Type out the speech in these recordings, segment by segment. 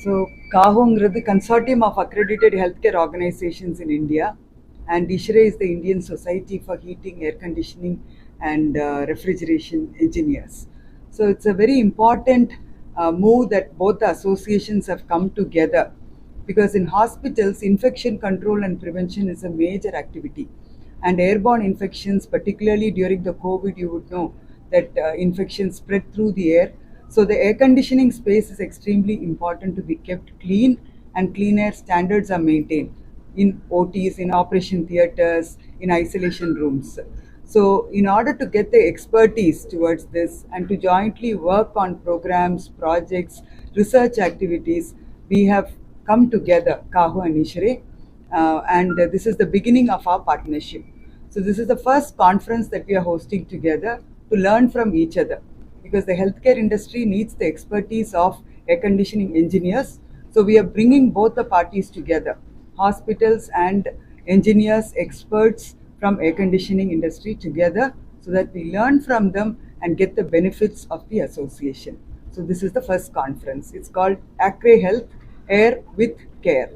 So காஹோங்கிறது consortium of accredited healthcare organizations in India, and ISHRE is the Indian Society for Heating, Air Conditioning and Refrigeration Engineers. So it's a very important move that both the associations have come together, because in hospitals infection control and prevention is a major activity, and airborne infections, particularly during the COVID, you would know that infections spread through the air. So the air conditioning space is extremely important to be kept clean, and clean air standards are maintained in OTs, in operation theatres, in isolation rooms. So in order to get the expertise towards this and to jointly work on programs, projects, research activities, we have come together, Kaho and ISHRE, and this is the beginning of our partnership. So this is the first conference that we are hosting together to learn from each other, because the healthcare industry needs the expertise of air conditioning engineers. So we are bringing both the parties together, hospitals and engineers, experts from air conditioning industry together, so that we learn from them and get the benefits of the association. So this is the first conference. It's called ACRE Health, Air with Care.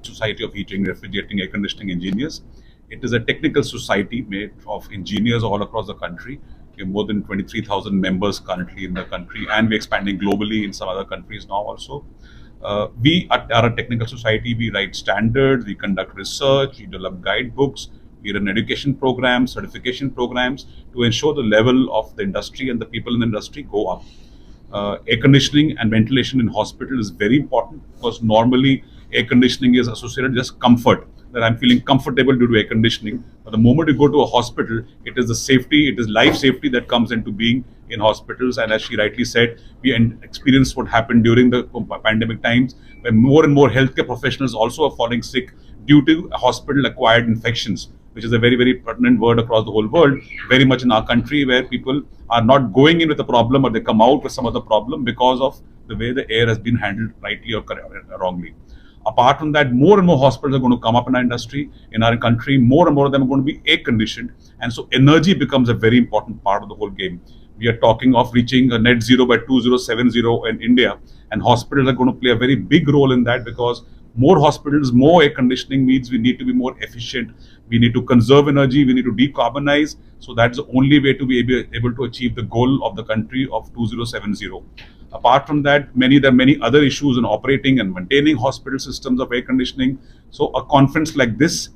Society of Heating, Refrigerating, Air Conditioning Engineers. It is a technical society made of engineers all across the country. We have more than 23,000 members currently in the country, and we're expanding globally in some other countries now also. We are a technical society. We write standards, we conduct research, we develop guidebooks, we run education programs, certification programs to ensure the level of the industry and the people in the industry go up. Air conditioning and ventilation in hospital is very important, because normally air conditioning is associated with just comfort, that I'm feeling comfortable due to air conditioning. But the moment you go to a hospital, it is the safety, it is life safety that comes into being in hospitals. And as she rightly said, we experienced what happened during the pandemic times, where more and more healthcare professionals also are falling sick due to hospital acquired infections, which is a very, very pertinent word across the whole world, very much in our country, where people are not going in with a problem, or they come out with some other problem because of the way the air has been handled rightly or wrongly. Apart from that, more and more hospitals are going to come up in our industry, in our country. More and more of them are going to be air conditioned. And so energy becomes a very important part of the whole game. We are talking of reaching a net zero by 2070 in India, and hospitals are going to play a very big role in that, because more hospitals, more air conditioning means we need to be more efficient. We need to conserve energy. We need to decarbonize. So that's the only way to be able to achieve the goal of the country of 2070. Apart from that, there are many other issues in operating and maintaining hospital systems of air conditioning. So a conference like this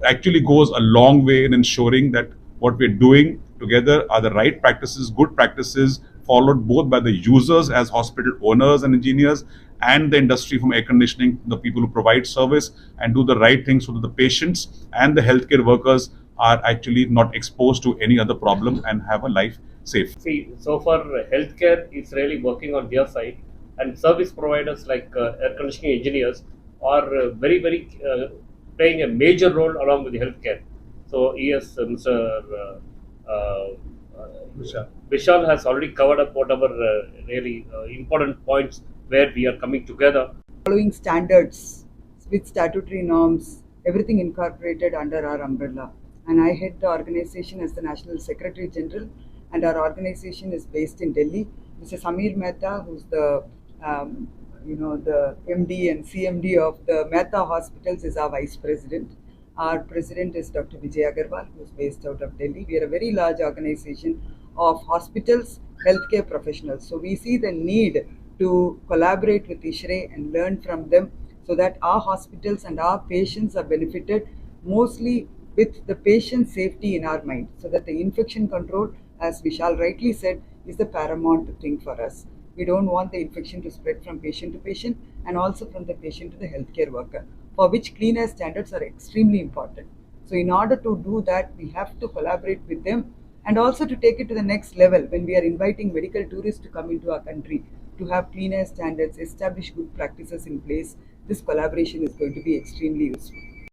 actually goes a long way in ensuring that what we're doing together are the right practices, good practices, followed both by the users as hospital owners and engineers, and the industry from air conditioning, the people who provide service, and do the right thing so that the patients and the healthcare workers are actually not exposed to any other problem and have a life safe. See, so far healthcare is really working on their side, and service providers like air conditioning engineers are playing a major role along with the healthcare. So yes, Mr. Vishal has already covered up whatever really important points where we are coming together. Following standards with statutory norms, everything incorporated under our umbrella. And I head the organization as the National Secretary General, and our organization is based in Delhi. Mr. Samir Mehta, who's the the MD and CMD of the Mehta Hospitals, is our Vice President. Our President is Dr. Vijay Agarwal, who's based out of Delhi. We are a very large organization of hospitals, healthcare professionals. So we see the need to collaborate with ISHRE and learn from them, so that our hospitals and our patients are benefited, mostly with the patient safety in our mind, so that the infection control, as Vishal rightly said, is the paramount thing for us. We don't want the infection to spread from patient to patient, and also from the patient to the healthcare worker, for which clean air standards are extremely important. So in order to do that, we have to collaborate with them, and also to take it to the next level when we are inviting medical tourists to come into our country, to have clean air standards, establish good practices in place. This collaboration is going to be extremely useful.